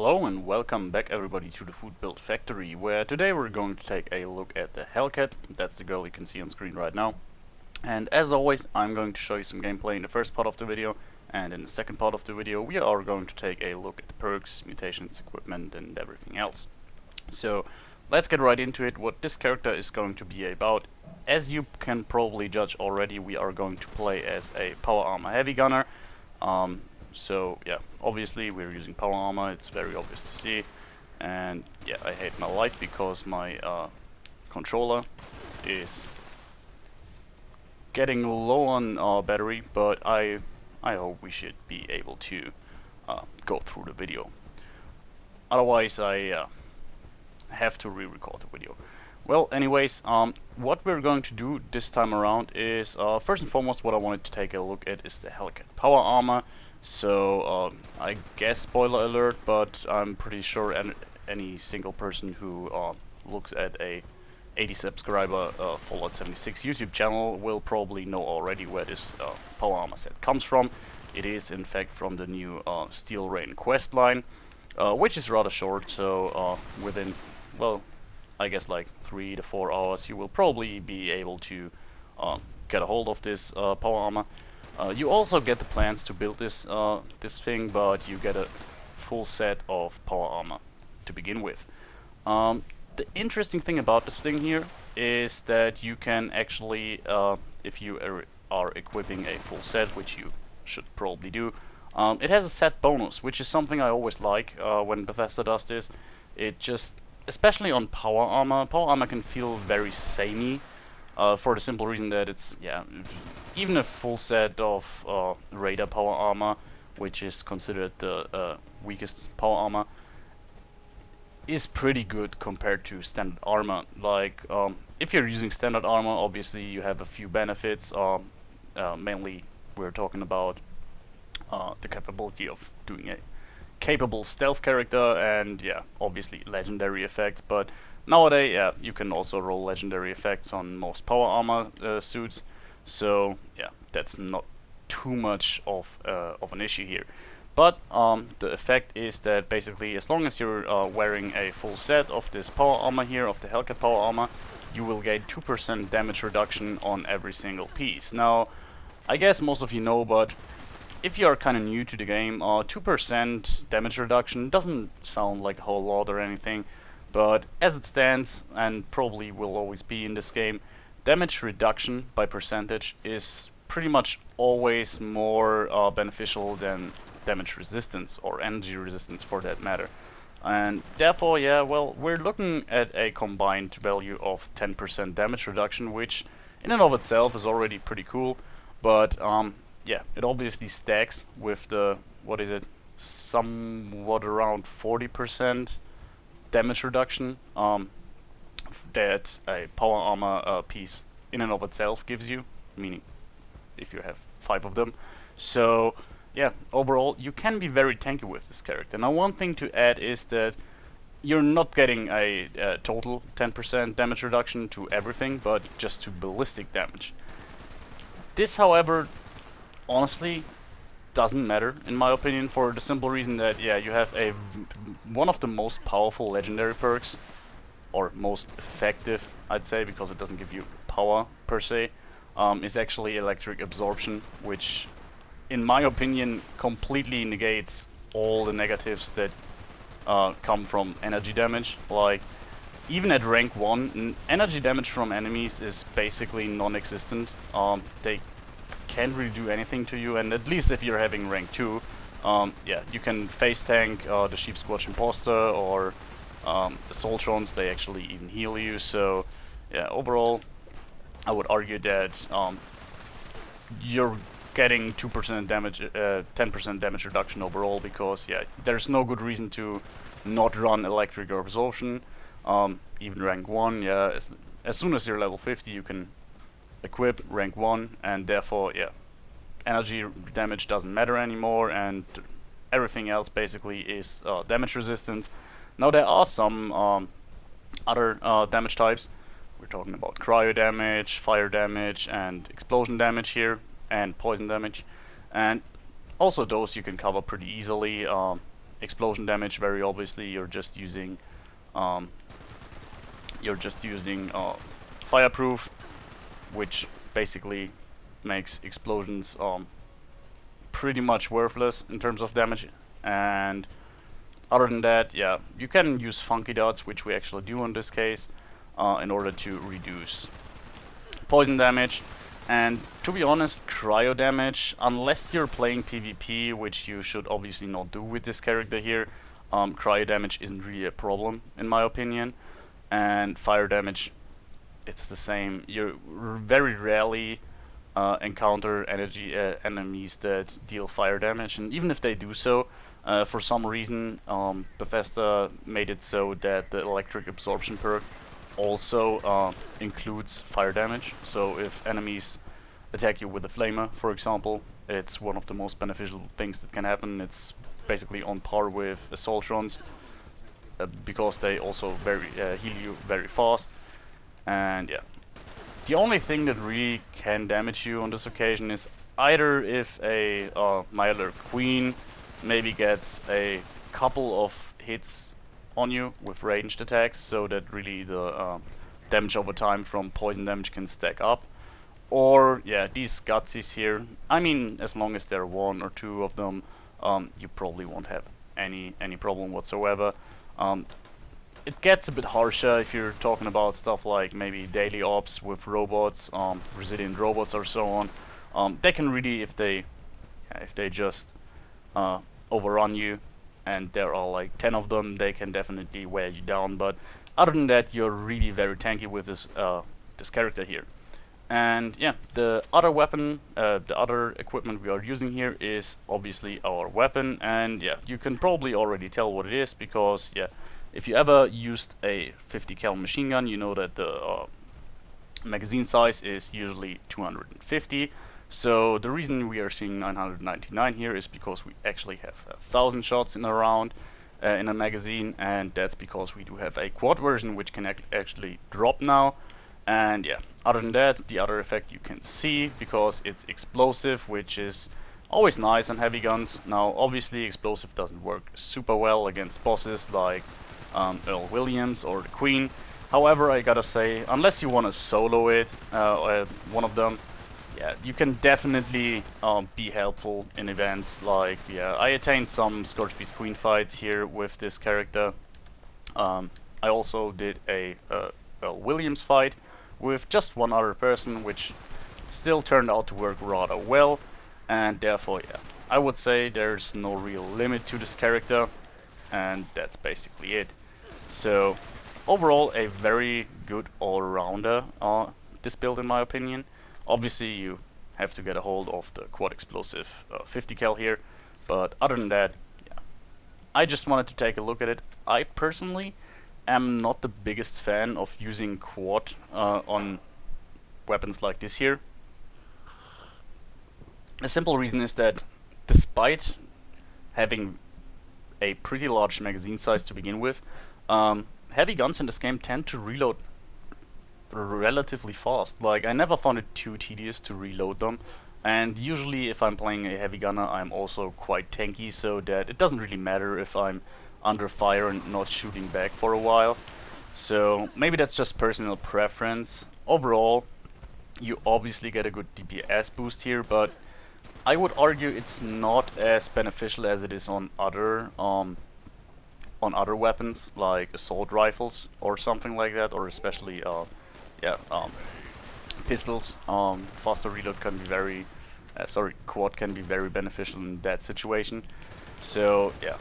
Hello and welcome back everybody to the Foodbuild factory, where today we're going to take a look at the Hellcat. That's the girl you can see on screen right now. And as always, I'm going to show you some gameplay in the first part of the video, and in the second part of the video we are going to take a look at the perks, mutations, equipment and everything else. So let's get right into it, what this character is going to be about. As you can probably judge already, we are going to play as a power armor heavy gunner. So yeah, obviously we're using power armor, it's very obvious to see. And yeah, I hate my light because my controller is getting low on battery, but I hope we should be able to go through the video. Otherwise I have to re-record the video. Well, anyways, what we're going to do this time around is, first and foremost, what I wanted to take a look at is the hellcat-power-armor. So, I guess spoiler alert, but I'm pretty sure any single person who looks at a 80 subscriber Fallout 76 YouTube channel will probably know already where this power armor set comes from. It is in fact from the new Steel Rain quest line, which is rather short, so within, well, I guess like 3 to 4 hours you will probably be able to get a hold of this power armor. You also get the plans to build this thing, but you get a full set of power armor to begin with. The interesting thing about this thing here is that you can actually, if you are equipping a full set, which you should probably do, it has a set bonus, which is something I always like when Bethesda does this. It just, especially on power armor can feel very samey, for the simple reason that it's, yeah, even a full set of radar power armor, which is considered the weakest power armor, is pretty good compared to standard armor. Like, if you're using standard armor, obviously you have a few benefits. Mainly we're talking about the capability of doing a capable stealth character, and yeah, obviously legendary effects. But nowadays, yeah, you can also roll legendary effects on most power armor suits. So yeah, that's not too much of an issue here. But the effect is that basically, as long as you're wearing a full set of this power armor here, of the Hellcat power armor, you will gain 2% damage reduction on every single piece. Now, I guess most of you know, but if you are kind of new to the game, 2% damage reduction doesn't sound like a whole lot or anything, but as it stands, and probably will always be in this game, damage reduction by percentage is pretty much always more beneficial than damage resistance, or energy resistance for that matter. And therefore, yeah, well, we're looking at a combined value of 10% damage reduction, which in and of itself is already pretty cool, but yeah, it obviously stacks with the, what is it, somewhat around 40% damage reduction that a power armor piece in and of itself gives you, meaning if you have 5 of them. So yeah, overall you can be very tanky with this character. Now, one thing to add is that you're not getting a total 10% damage reduction to everything, but just to ballistic damage. This, however, honestly doesn't matter in my opinion, for the simple reason that, yeah, you have one of the most powerful legendary perks, or most effective, I'd say, because it doesn't give you power per se, is actually electric absorption, which in my opinion completely negates all the negatives that come from energy damage. Like, even at rank 1, energy damage from enemies is basically non-existent. They can't really do anything to you, and at least if you're having rank 2, yeah, you can face tank the Sheep Squatch Imposter or the Soltrons. They actually even heal you. So yeah, overall I would argue that you're getting 2% damage, 10% damage reduction overall, because yeah, there's no good reason to not run electric or absorption. Even rank 1, yeah, as soon as you're level 50 you can equip rank 1, and therefore, yeah, energy damage doesn't matter anymore, and everything else basically is damage resistance. Now, there are some other damage types. We're talking about cryo damage, fire damage, and explosion damage here, and poison damage, and also those you can cover pretty easily. explosion damage. Very obviously, you're just using fireproof, which basically makes explosions pretty much worthless in terms of damage. And other than that, yeah, you can use funky dots, which we actually do in this case, in order to reduce poison damage. And to be honest, cryo damage, unless you're playing PvP, which you should obviously not do with this character here, cryo damage isn't really a problem in my opinion. And fire damage, it's the same. You very rarely encounter enemies that deal fire damage, and even if they do so, for some reason, Bethesda made it so that the electric absorption perk also includes fire damage. So if enemies attack you with a flamer, for example, it's one of the most beneficial things that can happen. It's basically on par with assaultrons, because they also heal you very fast. And yeah, the only thing that really can damage you on this occasion is either if a Myler Queen maybe gets a couple of hits on you with ranged attacks, so that really the damage over time from poison damage can stack up. Or yeah, these gutsies here, I mean, as long as there are one or two of them, you probably won't have any problem whatsoever. It gets a bit harsher if you're talking about stuff like maybe daily ops with robots, resilient robots or so on. They can really, if they just overrun you, and there are like 10 of them, they can definitely wear you down. But other than that, you're really very tanky with this character here. And yeah, the other weapon, the other equipment we are using here is obviously our weapon. And yeah, you can probably already tell what it is, because yeah, if you ever used a 50 cal machine gun, you know that the magazine size is usually 250. So the reason we are seeing 999 here is because we actually have 1,000 shots in a round in a magazine, and that's because we do have a quad version which can actually drop now. And yeah, other than that, the other effect you can see, because it's explosive, which is always nice on heavy guns. Now obviously explosive doesn't work super well against bosses like Earl Williams or the Queen. However, I gotta say, unless you want to solo it, one of them, yeah, you can definitely be helpful in events like, yeah, I attained some Scorchbeast Queen fights here with this character. I also did a Earl Williams fight with just one other person, which still turned out to work rather well, and therefore, yeah, I would say there's no real limit to this character, and that's basically it. So overall, a very good all-rounder, this build in my opinion. Obviously you have to get a hold of the quad explosive 50 cal here, but other than that, yeah, I just wanted to take a look at it. I personally am not the biggest fan of using quad on weapons like this here. The simple reason is that despite having a pretty large magazine size to begin with, heavy guns in this game tend to reload relatively fast. Like, I never found it too tedious to reload them, and usually if I'm playing a heavy gunner, I'm also quite tanky, so that it doesn't really matter if I'm under fire and not shooting back for a while. So maybe that's just personal preference. Overall, you obviously get a good DPS boost here, but I would argue it's not as beneficial as it is on other weapons like assault rifles or something like that, or especially pistols. Faster reload can be very quad can be very beneficial in that situation. So yeah,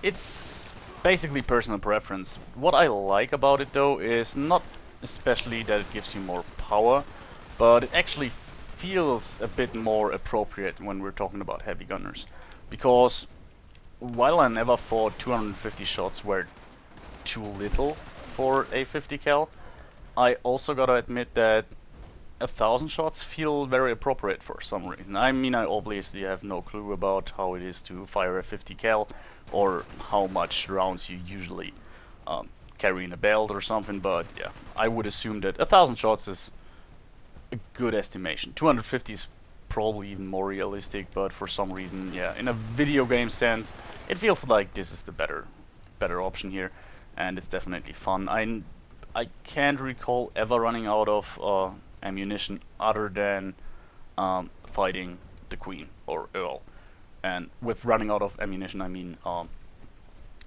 it's basically personal preference. What I like about it though is not especially that it gives you more power, but it actually feels a bit more appropriate when we're talking about heavy gunners. Because while I never thought 250 shots were too little for a 50 cal, I also gotta admit that 1,000 shots feel very appropriate for some reason. I mean, I obviously have no clue about how it is to fire a 50 cal or how much rounds you usually carry in a belt or something, but yeah, I would assume that 1,000 shots is a good estimation. 250 is probably even more realistic, but for some reason, yeah, in a video game sense, it feels like this is the better option here, and it's definitely fun. I can't recall ever running out of ammunition other than fighting the Queen or Earl. And with running out of ammunition, I mean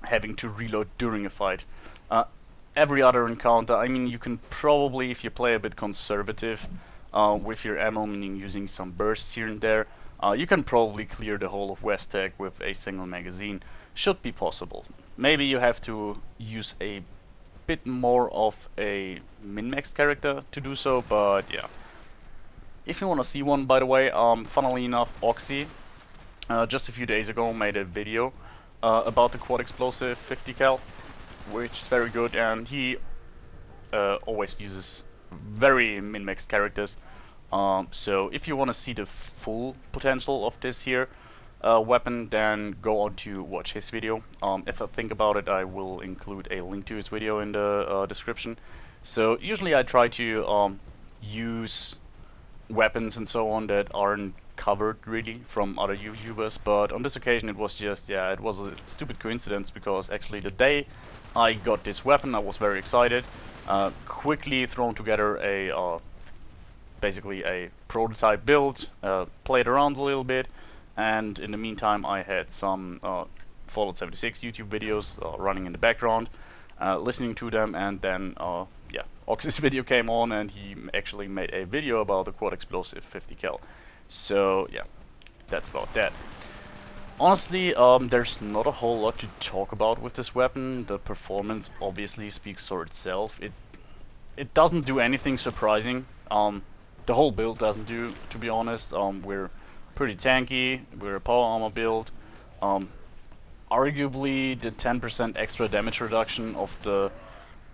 having to reload during a fight. Uh, every other encounter, I mean, you can probably, if you play a bit conservative with your ammo, meaning using some bursts here and there, you can probably clear the whole of West Tech with a single magazine. Should be possible. Maybe you have to use a bit more of a min-maxed character to do so, but yeah. If you want to see one, by the way, funnily enough, Oxy just a few days ago made a video about the quad explosive 50 cal, which is very good, and he always uses very min-maxed characters. So if you want to see the full potential of this here weapon, then go on to watch his video. If I think about it, I will include a link to his video in the description. So usually I try to use weapons and so on that aren't covered really from other YouTubers, but on this occasion it was just, yeah, it was a stupid coincidence, because actually the day I got this weapon I was very excited, quickly thrown together a basically a prototype build, played around a little bit, and in the meantime I had some Fallout 76 YouTube videos running in the background, listening to them, and then yeah, Oxy's video came on and he actually made a video about the quad explosive 50 cal. So yeah, that's about that. Honestly, there's not a whole lot to talk about with this weapon. The performance obviously speaks for itself. It doesn't do anything surprising. The whole build doesn't do, to be honest. We're pretty tanky. We're a power armor build. Arguably, the 10% extra damage reduction of the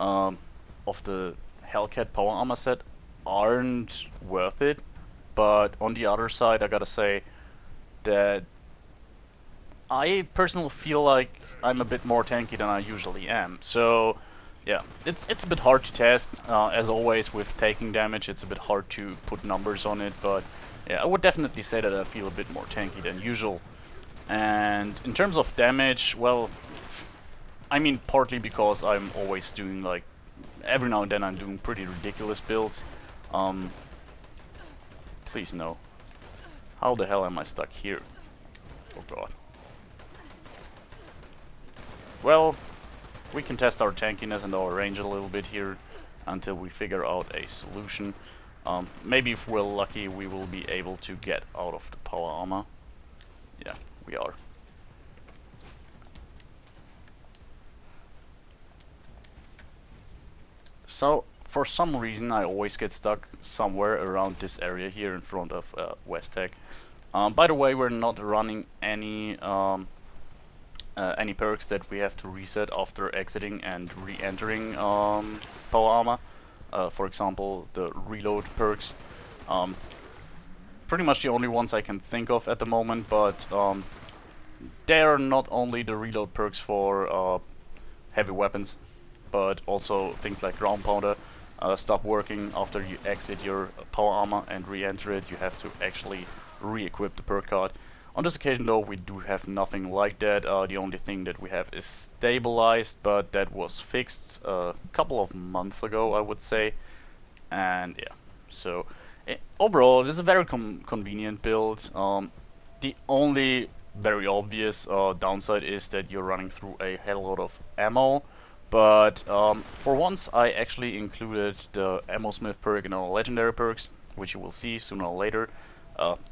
hellcat-power-armor set aren't worth it. But on the other side, I gotta say that I personally feel like I'm a bit more tanky than I usually am. So yeah, it's a bit hard to test. As always with taking damage, it's a bit hard to put numbers on it. But yeah, I would definitely say that I feel a bit more tanky than usual. And in terms of damage, well, I mean partly because I'm always doing like, every now and then I'm doing pretty ridiculous builds. Please no. How the hell am I stuck here? Oh god. Well, we can test our tankiness and our range a little bit here until we figure out a solution. Maybe if we're lucky we will be able to get out of the power armor. Yeah, we are. So, for some reason I always get stuck somewhere around this area here in front of West Tech. By the way, we're not running any perks that we have to reset after exiting and re-entering power armor. For example, the reload perks. Pretty much the only ones I can think of at the moment, but they are not only the reload perks for heavy weapons, but also things like ground pounder stop working after you exit your power armor and re-enter it. You have to actually re-equip the perk card. On this occasion though, we do have nothing like that. The only thing that we have is stabilized, but that was fixed a couple of months ago, I would say. And yeah, so overall, this is a very convenient build. The only very obvious downside is that you're running through a hell lot of ammo. But for once, I actually included the Ammo Smith perk in our legendary perks, which you will see sooner or later.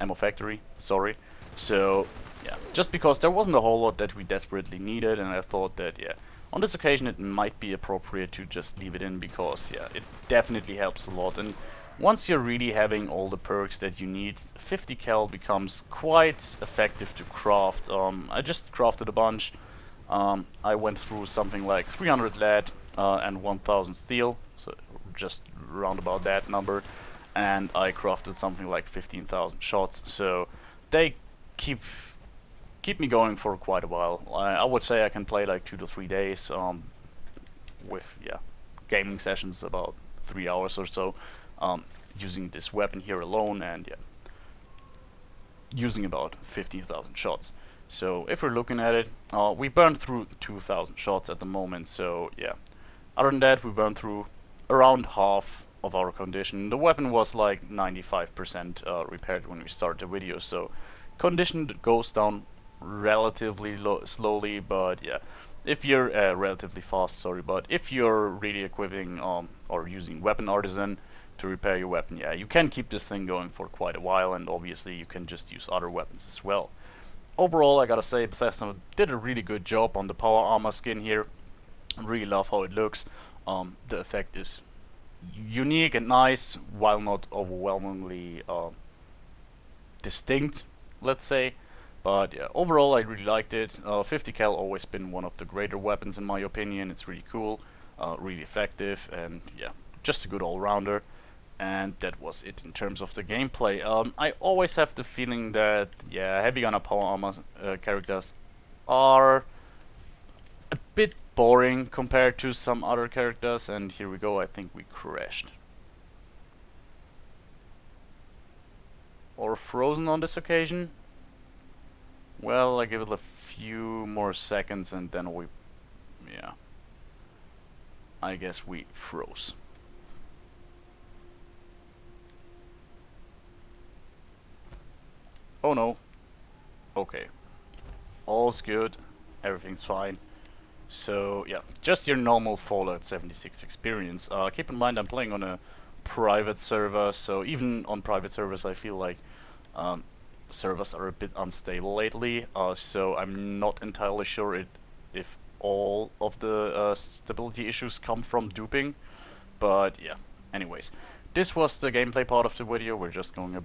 Ammo Factory, sorry. So yeah, just because there wasn't a whole lot that we desperately needed, and I thought that yeah, on this occasion it might be appropriate to just leave it in, because yeah, it definitely helps a lot. And once you're really having all the perks that you need, 50 cal becomes quite effective to craft. I just crafted a bunch. I went through something like 300 lead and 1000 steel, so just round about that number, and I crafted something like 15,000 shots. So they keep me going for quite a while. I would say I can play like 2 to 3 days with yeah, gaming sessions about 3 hours or so, using this weapon here alone. And yeah, using about 15,000 shots. So if we're looking at it, we burned through 2,000 shots at the moment, so yeah. Other than that, we burned through around half of our condition. The weapon was like 95% repaired when we started the video, so condition goes down relatively slowly, but yeah. If you're relatively fast, sorry, but if you're really equipping or using Weapon Artisan to repair your weapon, yeah, you can keep this thing going for quite a while, and obviously you can just use other weapons as well. Overall, I gotta say, Bethesda did a really good job on the power armor skin here. I really love how it looks. The effect is unique and nice, while not overwhelmingly distinct, let's say. But yeah, overall I really liked it. 50 cal always been one of the greater weapons in my opinion. It's really cool, really effective, and yeah, just a good all-rounder. And that was it in terms of the gameplay. I always have the feeling that yeah, heavy gunner power armor characters are a bit boring compared to some other characters, and here we go, I think we crashed. Or frozen on this occasion. Well, I give it a few more seconds and then we, yeah, I guess we froze. Oh no. Okay. All's good. Everything's fine. So yeah, just your normal Fallout 76 experience. Keep in mind I'm playing on a private server, so even on private servers I feel like um, servers are a bit unstable lately. So I'm not entirely sure if all of the stability issues come from duping, but yeah. Anyways, this was the gameplay part of the video. We're just going a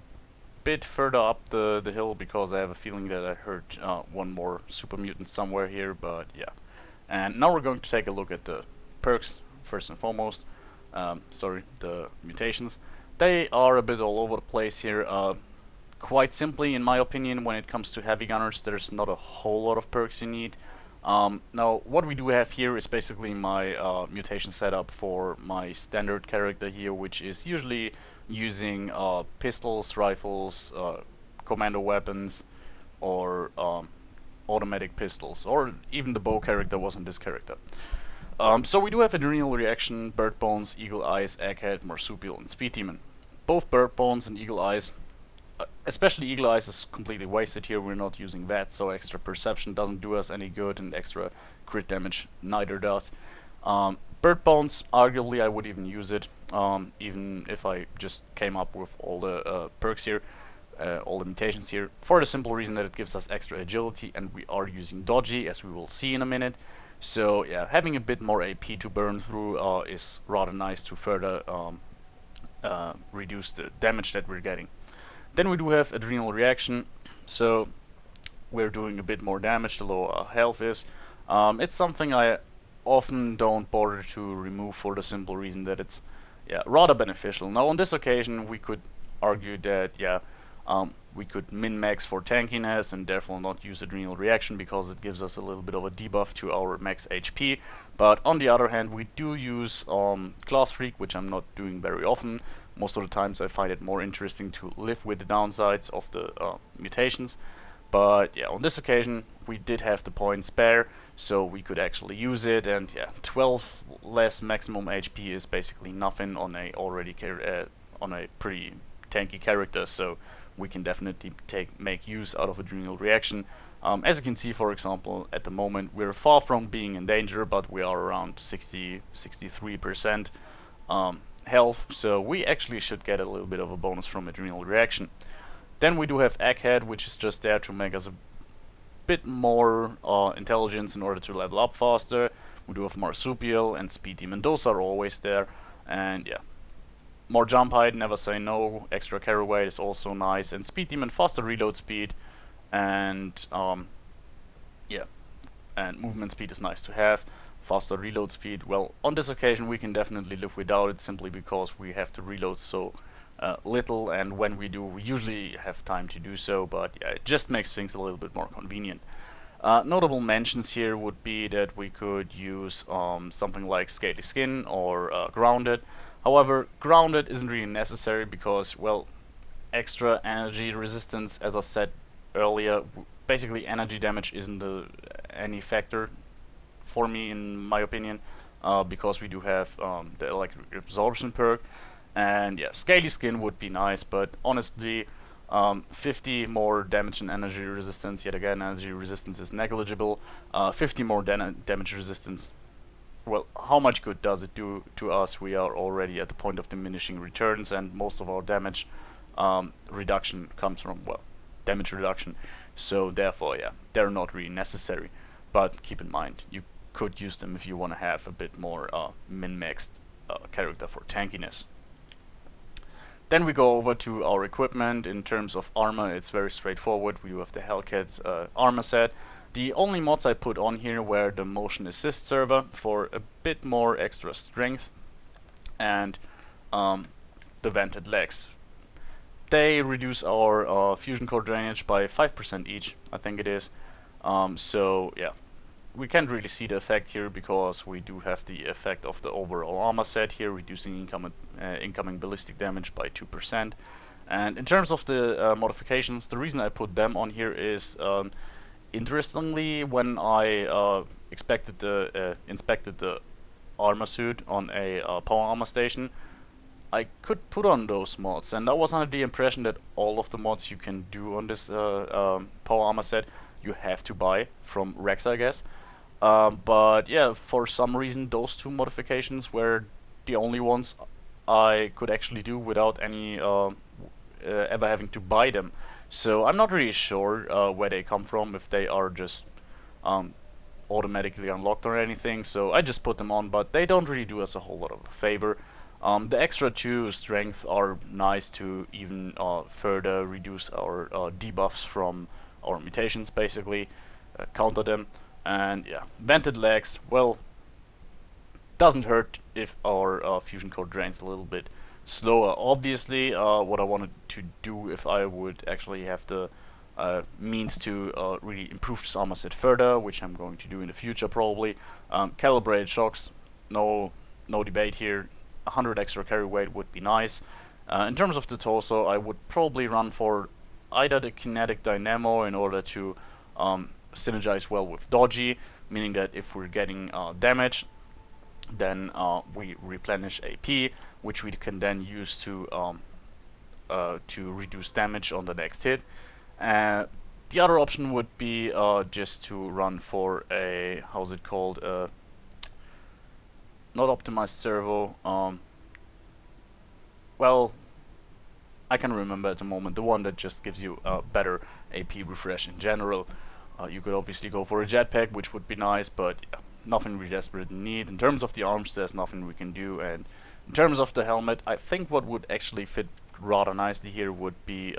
bit further up the hill because I have a feeling that I heard one more super mutant somewhere here, but yeah. And now we're going to take a look at the perks first and foremost. Sorry, the mutations. They are a bit all over the place here. Quite simply, in my opinion, when it comes to heavy gunners, there's not a whole lot of perks you need. Now, what we do have here is basically my mutation setup for my standard character here, which is usually using pistols, rifles, commando weapons, or automatic pistols, or even the bow character wasn't this character. So we do have Adrenal Reaction, Bird Bones, Eagle Eyes, Egghead, Marsupial, and Speed Demon. Both Bird Bones and Eagle Eyes, especially Eagle Eyes, is completely wasted here. We're not using that, so extra perception doesn't do us any good, and extra crit damage neither does. Bird Bones, arguably I would even use it, even if I just came up with all the perks here, all the mutations here, for the simple reason that it gives us extra agility, and we are using dodgy, as we will see in a minute. So yeah, having a bit more AP to burn through is rather nice to further reduce the damage that we're getting. Then we do have Adrenal Reaction, so we're doing a bit more damage the lower our health is. It's something I often don't bother to remove for the simple reason that it's yeah, rather beneficial. Now on this occasion we could argue that yeah, we could min-max for tankiness and therefore not use Adrenal Reaction because it gives us a little bit of a debuff to our max HP. But on the other hand, we do use Class Freak, which I'm not doing very often. Most of the times I find it more interesting to live with the downsides of the mutations. But yeah, on this occasion we did have the point spare, so we could actually use it, and yeah, 12 less maximum HP is basically nothing on a already on a pretty tanky character, so we can definitely make use out of Adrenal Reaction. As you can see, for example, at the moment we're far from being in danger, but we are around 63% health, so we actually should get a little bit of a bonus from Adrenal Reaction. Then we do have Egghead, which is just there to make us a bit more intelligence in order to level up faster. We do have Marsupial and Speed Demon, those are always there, and yeah. More jump height, never say no. Extra carry weight is also nice, and Speed Demon, faster reload speed, and yeah, and movement speed is nice to have. Faster reload speed, well, on this occasion we can definitely live without it simply because we have to reload so little, and when we do, we usually have time to do so, but yeah, it just makes things a little bit more convenient. Notable mentions here would be that we could use something like Scaly Skin or Grounded. However, Grounded isn't really necessary because, well, extra energy resistance. As I said earlier, basically energy damage isn't any factor for me, in my opinion, because we do have the electric absorption perk, and yeah, scaly skin would be nice, but honestly, 50 more damage and energy resistance. Yet again, energy resistance is negligible. 50 more damage resistance. Well, how much good does it do to us? We are already at the point of diminishing returns, and most of our damage reduction comes from, well, damage reduction. So therefore, yeah, they're not really necessary. But keep in mind, you could use them if you want to have a bit more min-maxed character for tankiness. Then we go over to our equipment. In terms of armor, it's very straightforward. We have the Hellcat's armor set. The only mods I put on here were the motion assist server for a bit more extra strength, and the vented legs. They reduce our fusion core drainage by 5% each, I think it is. So yeah, we can't really see the effect here because we do have the effect of the overall armor set here, reducing incoming ballistic damage by 2%. And in terms of the modifications, the reason I put them on here is, interestingly, when I inspected the armor suit on a power armor station, I could put on those mods, and I was under the impression that all of the mods you can do on this power armor set you have to buy from Rex, I guess. But yeah, for some reason those two modifications were the only ones I could actually do without any ever having to buy them. So I'm not really sure where they come from, if they are just um, automatically unlocked or anything. So I just put them on, but they don't really do us a whole lot of a favor. The extra 2 strength are nice to even further reduce our debuffs from our mutations, basically, counter them. And yeah, vented legs, well, doesn't hurt if our fusion core drains a little bit slower. Obviously, what I wanted to do, if I would actually have the means to really improve this armor set further, which I'm going to do in the future probably. Calibrated shocks, no debate here. 100 extra carry weight would be nice. In terms of the torso, I would probably run for either the kinetic dynamo in order to synergize well with dodgy, meaning that if we're getting damage, then we replenish AP, which we can then use to reduce damage on the next hit. The other option would be just to run for a, how's it called, not optimized servo, well, I can remember at the moment, the one that just gives you a better AP refresh in general. You could obviously go for a jetpack, which would be nice, but yeah, nothing we desperately need. In terms of the arms, there's nothing we can do, and in terms of the helmet, I think what would actually fit rather nicely here would be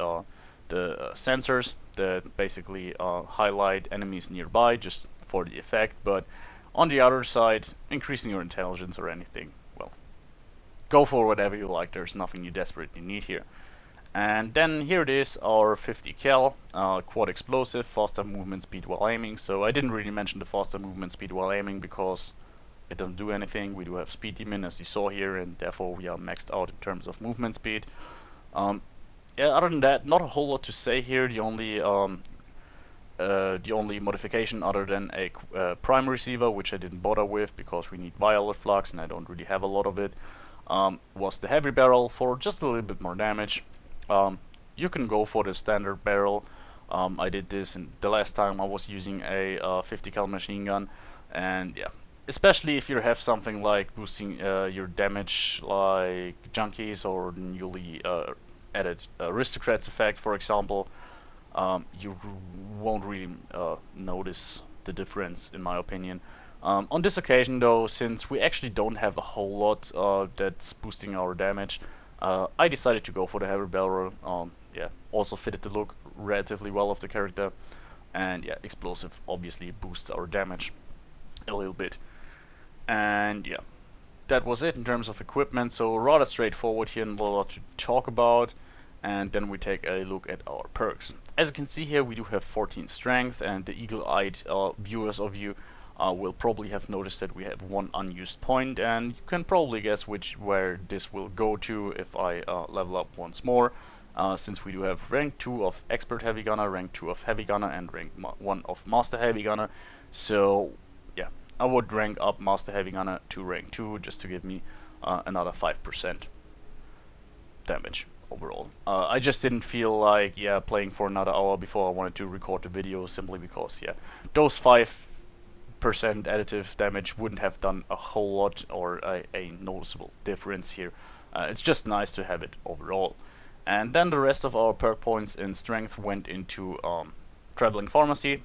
the sensors that basically highlight enemies nearby just for the effect, but on the other side, increasing your intelligence or anything, well, go for whatever you like, there's nothing you desperately need here. And then here it is, our 50 cal, quad explosive, faster movement speed while aiming. So I didn't really mention the faster movement speed while aiming because it doesn't do anything. We do have speed demon as you saw here, and therefore we are maxed out in terms of movement speed. Yeah, other than that, not a whole lot to say here. The only modification other than a prime receiver, which I didn't bother with because we need violet flux and I don't really have a lot of it, was the heavy barrel for just a little bit more damage. You can go for the standard barrel. I did this in the last time I was using a 50 cal machine gun, and yeah, especially if you have something like boosting your damage like junkies or newly added aristocrats effect, for example, you won't really notice the difference, in my opinion. On this occasion though, since we actually don't have a whole lot that's boosting our damage, I decided to go for the heavy barrel. Yeah, also fitted the look relatively well of the character, and yeah, explosive obviously boosts our damage a little bit. And yeah, that was it in terms of equipment, so rather straightforward here, not a lot to talk about. And then we take a look at our perks. As you can see here, we do have 14 strength, and the eagle-eyed viewers of you will probably have noticed that we have one unused point, and you can probably guess where this will go to if I level up once more. since we do have rank 2 of expert heavy gunner, rank 2 of heavy gunner, and rank 1 of master heavy gunner. So yeah, I would rank up master heavy gunner to rank 2 just to give me another 5% damage overall. I just didn't feel like playing for another hour before I wanted to record the video, simply because those 5% additive damage wouldn't have done a whole lot or a noticeable difference here. It's just nice to have it overall. And then the rest of our perk points in strength went into traveling pharmacy,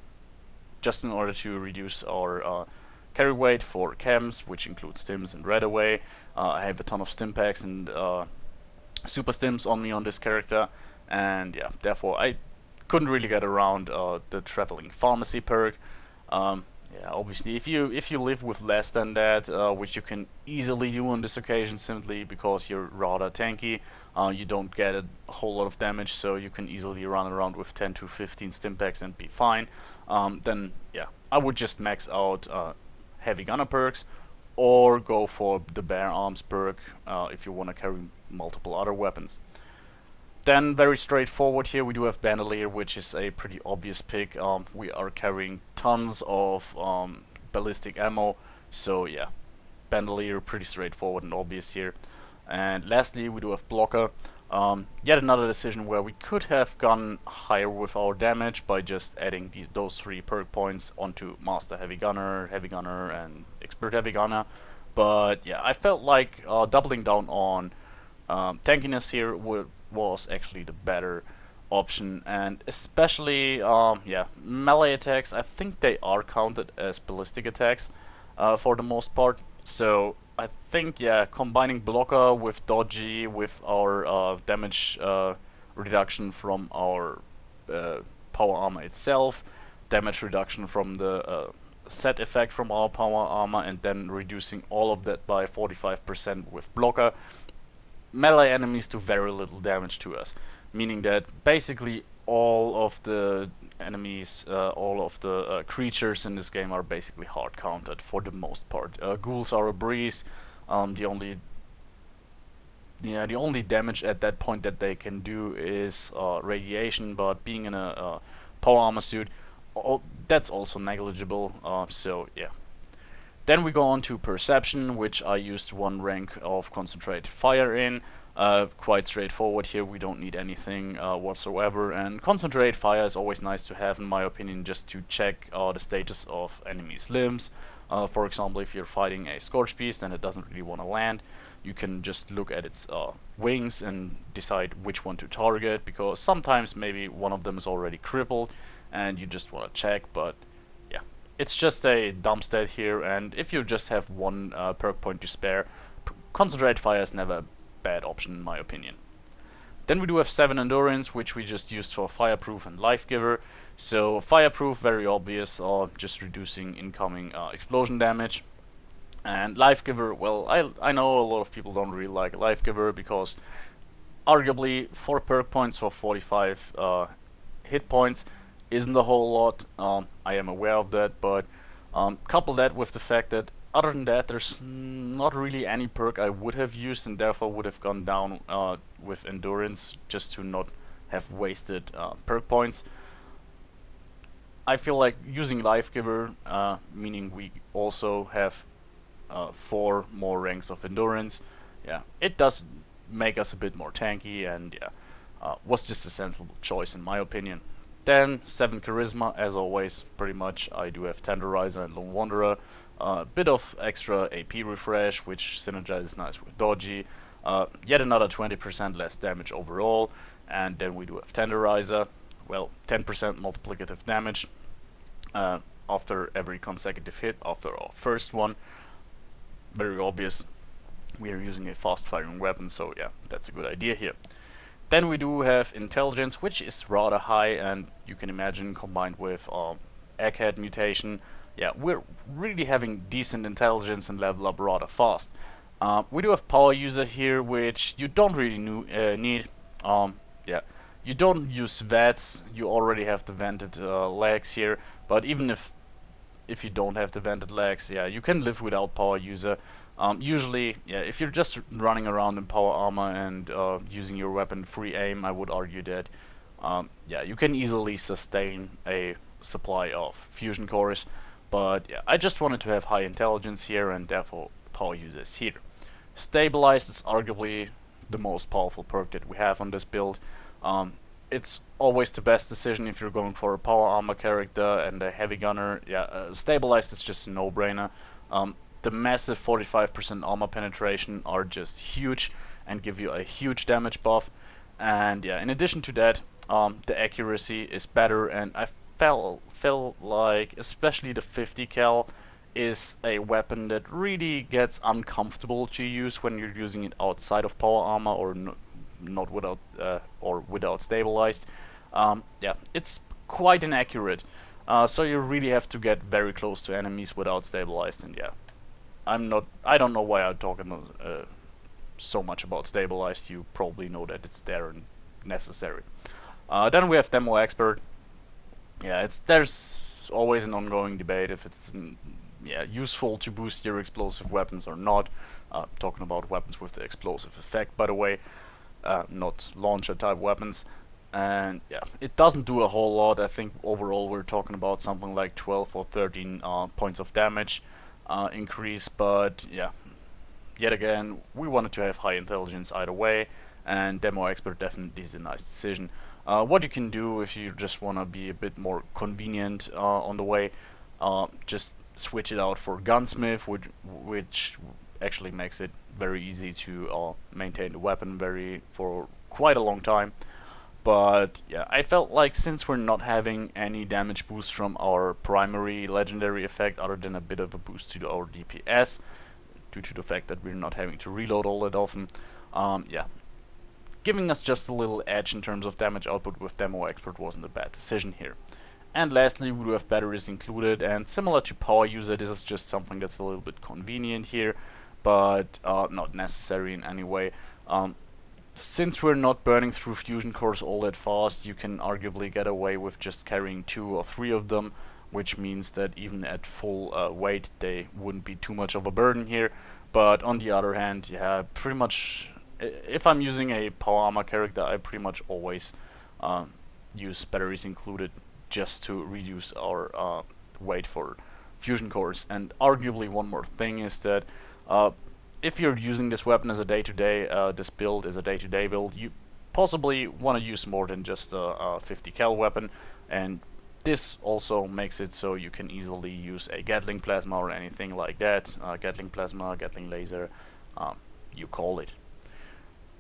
just in order to reduce our carry weight for chems, which includes stims and red away. I have a ton of stim packs and super stims on me on this character, and yeah, therefore I couldn't really get around the traveling pharmacy perk. Yeah, obviously, if you live with less than that, which you can easily do on this occasion, simply because you're rather tanky, you don't get a whole lot of damage, so you can easily run around with 10 to 15 stim packs and be fine. Then yeah, I would just max out heavy gunner perks, or go for the bare arms perk if you want to carry multiple other weapons. Then very straightforward here, we do have Bandolier, which is a pretty obvious pick. We are carrying tons of ballistic ammo, so yeah, Bandolier pretty straightforward and obvious here. And lastly, we do have Blocker. Yet another decision where we could have gone higher with our damage by just adding those 3 perk points onto Master Heavy Gunner, and Expert Heavy Gunner. But yeah, I felt like doubling down on tankiness here was actually the better option, and especially melee attacks. I think they are counted as ballistic attacks for the most part. So I think combining blocker with dodgy with our damage reduction from our power armor itself, damage reduction from the set effect from our power armor, and then reducing all of that by 45% with blocker, melee enemies do very little damage to us, meaning that basically all of the enemies, all of the creatures in this game are basically hard counted for the most part. Ghouls are a breeze. The only damage at that point that they can do is radiation, but being in a power armor suit, that's also negligible. So yeah. Then we go on to Perception, which I used 1 rank of Concentrate Fire in. Quite straightforward here, we don't need anything whatsoever, and Concentrate Fire is always nice to have in my opinion, just to check the status of enemies' limbs. For example, if you're fighting a Scorch Beast and it doesn't really want to land, you can just look at its wings and decide which one to target, because sometimes maybe one of them is already crippled and you just want to check, but yeah. It's just a dump stat here, and if you just have 1 perk point to spare, Concentrate Fire is never a bad option in my opinion. Then we do have 7 Endurance, which we just used for Fireproof and Life Giver. So Fireproof, very obvious, just reducing incoming explosion damage. And Life Giver, well, I know a lot of people don't really like Life Giver, because arguably 4 perk points for 45 hit points isn't a whole lot. I am aware of that, but couple that with the fact that other than that, there's not really any perk I would have used, and therefore would have gone down with Endurance just to not have wasted perk points. I feel like using Life Giver, meaning we also have 4 more ranks of Endurance, yeah, it does make us a bit more tanky, and was just a sensible choice in my opinion. Then 7 Charisma, as always, pretty much. I do have Tenderizer and Lone Wanderer. A bit of extra AP refresh, which synergizes nice with Dodgy. Yet another 20% less damage overall. And then we do have Tenderizer. Well, 10% multiplicative damage after every consecutive hit after our first one. Very obvious. We are using a fast firing weapon, so yeah, that's a good idea here. Then we do have Intelligence, which is rather high, and you can imagine combined with Egghead mutation, yeah, we're really having decent intelligence and level up rather fast. We do have Power User here, which you don't really need. Yeah, you don't use VATS, you already have the vented legs here, but even if if you don't have the vented legs, yeah, you can live without power user. Usually, yeah, if you're just running around in power armor and using your weapon free aim, I would argue that yeah, you can easily sustain a supply of fusion cores. But yeah, I just wanted to have high intelligence here, and therefore power user is here. Stabilized is arguably the most powerful perk that we have on this build. Um, it's always the best decision if you're going for a power armor character and a heavy gunner. Yeah, Stabilized is just a no-brainer. The massive 45% armor penetration are just huge and give you a huge damage buff. And yeah, in addition to that, the accuracy is better, and I felt like especially the 50 cal is a weapon that really gets uncomfortable to use when you're using it outside of power armor or not without or without stabilized. Yeah, it's quite inaccurate. So you really have to get very close to enemies without stabilized, and yeah, I don't know why I'm talking so much about stabilized. You probably know that it's there and necessary. Then we have demo expert. Yeah, there's always an ongoing debate if it's yeah, useful to boost your explosive weapons or not. Talking about weapons with the explosive effect, by the way, not launcher type weapons. And yeah, it doesn't do a whole lot. I think overall we're talking about something like 12 or 13 points of damage increase. But yeah, yet again, we wanted to have high intelligence either way, and demo expert definitely is a nice decision. What you can do if you just want to be a bit more convenient on the way, just switch it out for gunsmith, which actually makes it very easy to maintain the weapon for quite a long time. But yeah, I felt like since we're not having any damage boost from our primary legendary effect other than a bit of a boost to our DPS, due to the fact that we're not having to reload all that often, yeah, giving us just a little edge in terms of damage output with Demo Expert wasn't a bad decision here. And lastly, we do have batteries included, and similar to Power User, this is just something that's a little bit convenient here, but not necessary in any way. Since we're not burning through fusion cores all that fast, you can arguably get away with just carrying 2 or 3 of them, which means that even at full weight they wouldn't be too much of a burden here. But on the other hand, yeah, pretty much if I'm using a power armor character, I pretty much always uh, use batteries included just to reduce our weight for fusion cores. And arguably one more thing is that uh, if you're using this weapon as a day-to-day, this build as a day-to-day build, you possibly want to use more than just a 50 cal weapon, and this also makes it so you can easily use a Gatling plasma or anything like that. Gatling plasma, Gatling laser, you call it.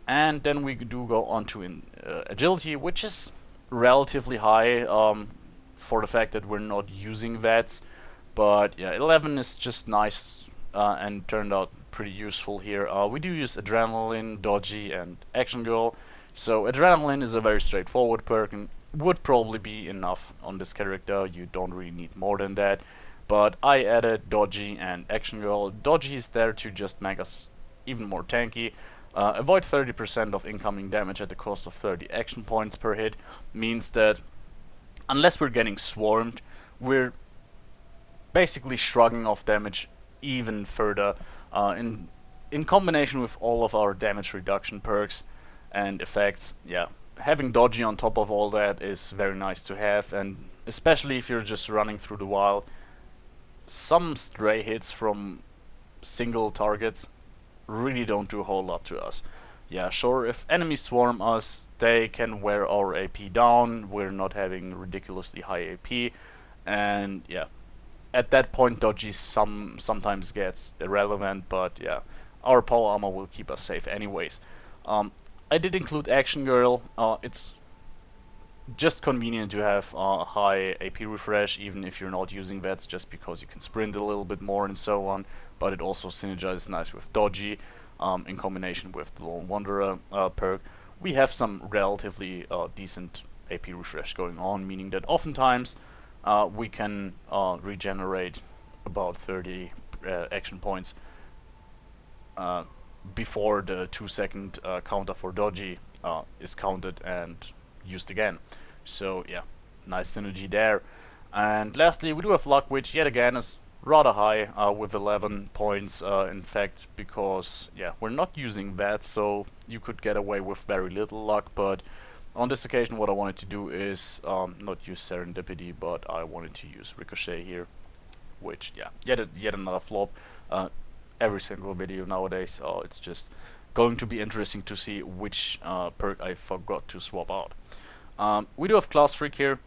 And then we do go on to agility, which is relatively high for the fact that we're not using VATs. But yeah, 11 is just nice and turned out pretty useful here. We do use Adrenaline, Dodgy, and Action Girl. So Adrenaline is a very straightforward perk and would probably be enough on this character. You don't really need more than that. But I added Dodgy and Action Girl. Dodgy is there to just make us even more tanky. Avoid 30% of incoming damage at the cost of 30 action points per hit means that unless we're getting swarmed, we're basically shrugging off damage even further. In combination with all of our damage reduction perks and effects, yeah, having Dodgy on top of all that is very nice to have, and especially if you're just running through the wild, some stray hits from single targets really don't do a whole lot to us. Yeah, sure, if enemies swarm us, they can wear our AP down, we're not having ridiculously high AP, and yeah, at that point Dodgy sometimes gets irrelevant, but yeah, our power armor will keep us safe anyways. I did include Action Girl. It's just convenient to have high AP refresh even if you're not using VETs, just because you can sprint a little bit more and so on, but it also synergizes nice with Dodgy in combination with the Lone Wanderer perk. We have some relatively decent AP refresh going on, meaning that oftentimes we can regenerate about 30 action points before the 2-second counter for Dodgy is counted and used again. So yeah, nice synergy there. And lastly, we do have luck, which yet again is rather high with 11 points. In fact, because yeah, we're not using that, so you could get away with very little luck. But on this occasion, what I wanted to do is not use serendipity, but I wanted to use ricochet here, which yeah, yet another flop. Every single video nowadays, it's just going to be interesting to see which perk I forgot to swap out. We do have class freak here.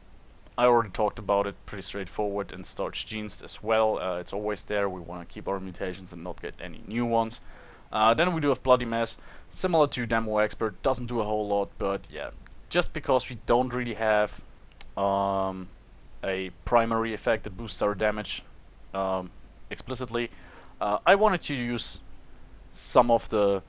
I already talked about it, pretty straightforward, and starch genes as well. It's always there. We want to keep our mutations and not get any new ones. Then we do have bloody mess, similar to demo expert, doesn't do a whole lot, but yeah, just because we don't really have a primary effect that boosts our damage explicitly, I wanted to use some of the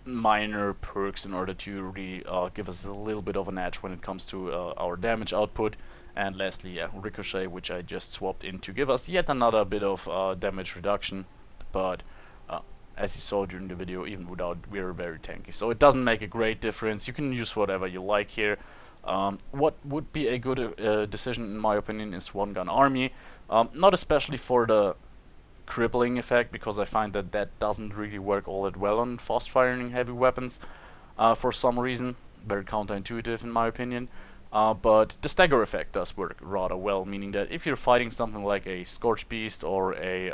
minor perks in order to really give us a little bit of an edge when it comes to our damage output. And lastly, yeah, ricochet, which I just swapped in to give us yet another bit of damage reduction. But as you saw during the video, even without, we're very tanky, so it doesn't make a great difference. You can use whatever you like here. What would be a good decision in my opinion is one gun army, not especially for the crippling effect, because I find that that doesn't really work all that well on fast firing heavy weapons for some reason. Very counterintuitive in my opinion. But the stagger effect does work rather well, meaning that if you're fighting something like a Scorch Beast or a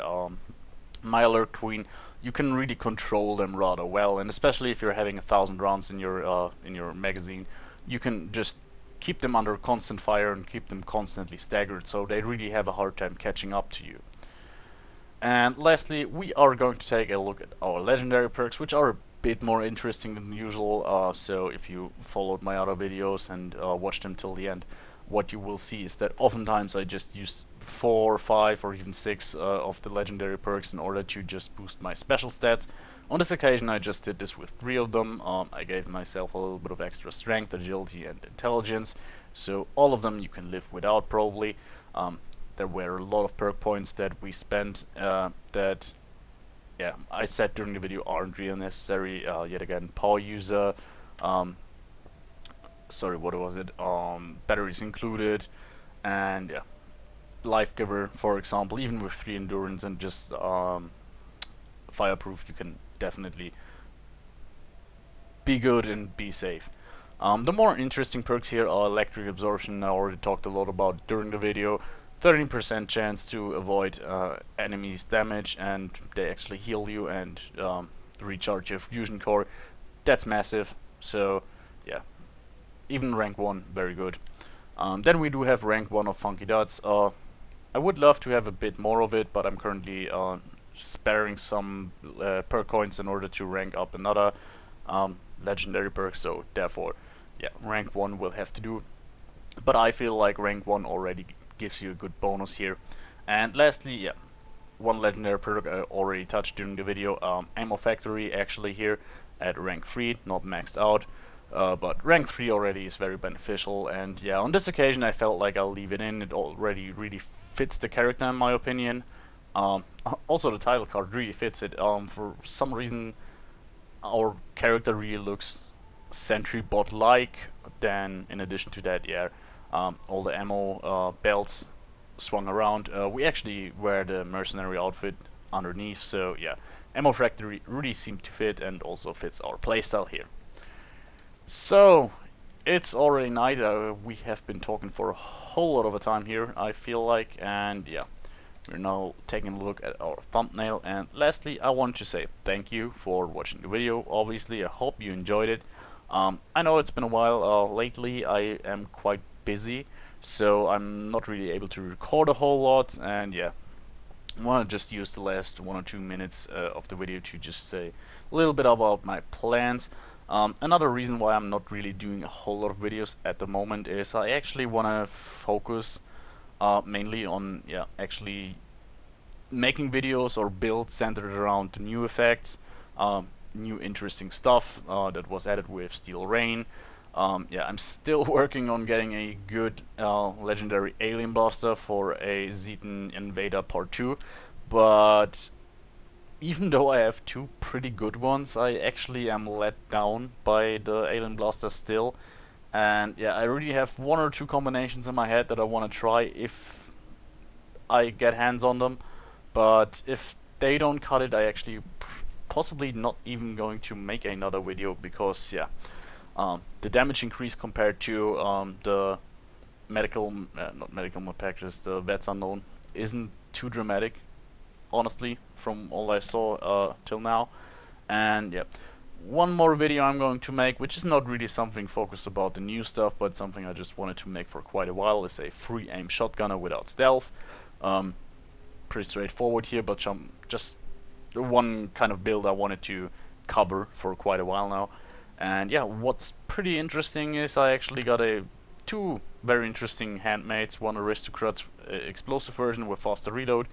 Myler Queen, you can really control them rather well, and especially if you're having 1,000 rounds in your magazine, you can just keep them under constant fire and keep them constantly staggered, so they really have a hard time catching up to you. And lastly, we are going to take a look at our legendary perks, which are a bit more interesting than usual. So if you followed my other videos and watched them till the end, what you will see is that oftentimes I just use 4, 5, or even 6 of the legendary perks in order to just boost my special stats. On this occasion, I just did this with 3 of them. I gave myself a little bit of extra strength, agility, and intelligence. So all of them you can live without probably. There were a lot of perk points that we spent that, yeah, I said during the video aren't really necessary. Yet again, power user, sorry, what was it? Batteries included, and yeah, life giver, for example. Even with 3 endurance and just fireproof, you can definitely be good and be safe. The more interesting perks here are electric absorption. I already talked a lot about during the video. 13% chance to avoid enemies' damage, and they actually heal you and recharge your fusion core. That's massive. So yeah, even rank 1, very good. Then we do have rank 1 of Funky Dots. I would love to have a bit more of it, but I'm currently sparing some perk coins in order to rank up another legendary perk, so therefore, yeah, rank 1 will have to do. But I feel like rank 1 already gives you a good bonus here. And lastly, yeah, one legendary perk I already touched during the video, Ammo Factory actually here at rank 3, not maxed out. But rank 3 already is very beneficial, and yeah, on this occasion I felt like I'll leave it in. It already really fits the character in my opinion. Also the title card really fits it. For some reason our character really looks sentry bot like. Then in addition to that, yeah, all the ammo belts swung around. We actually wear the mercenary outfit underneath, so yeah, Ammo Factory really seemed to fit and also fits our playstyle here. So it's already night. We have been talking for a whole lot of a time here, I feel like, and yeah, we're now taking a look at our thumbnail. And lastly, I want to say thank you for watching the video. Obviously, I hope you enjoyed it. I know it's been a while. Lately I am quite busy, so I'm not really able to record a whole lot, and yeah, I want to just use the last 1 or 2 minutes of the video to just say a little bit about my plans. Another reason why I'm not really doing a whole lot of videos at the moment is I actually want to focus mainly on, yeah, actually making videos or builds centered around new effects, new interesting stuff that was added with Steel Rain. Yeah, I'm still working on getting a good legendary alien blaster for a Zetan Invader Part 2, but even though I have 2 pretty good ones, I actually am let down by the alien blaster still. And yeah, I already have 1 or 2 combinations in my head that I want to try if I get hands on them. But if they don't cut it, I actually possibly not even going to make another video because yeah, the damage increase compared to the medical, not medical mod packages, the Vets Unknown isn't too dramatic, honestly, from all I saw till now. And yeah, one more video I'm going to make, which is not really something focused about the new stuff, but something I just wanted to make for quite a while, is a free aim shotgunner without stealth. Pretty straightforward here, but just one kind of build I wanted to cover for quite a while now. And yeah, what's pretty interesting is I actually got two very interesting handmaids, one Aristocrat's explosive version with faster reload,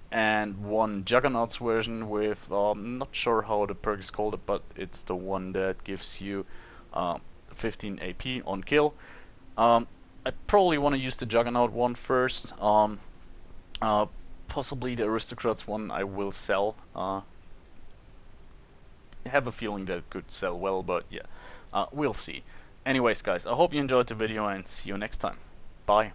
and one Juggernaut's version with, not sure how the perk is called, but it's the one that gives you 15 AP on kill. I probably want to use the Juggernaut one first. Uh, Possibly the Aristocrats one I will sell. I have a feeling that it could sell well, but yeah, we'll see. Anyways, guys, I hope you enjoyed the video and see you next time. Bye.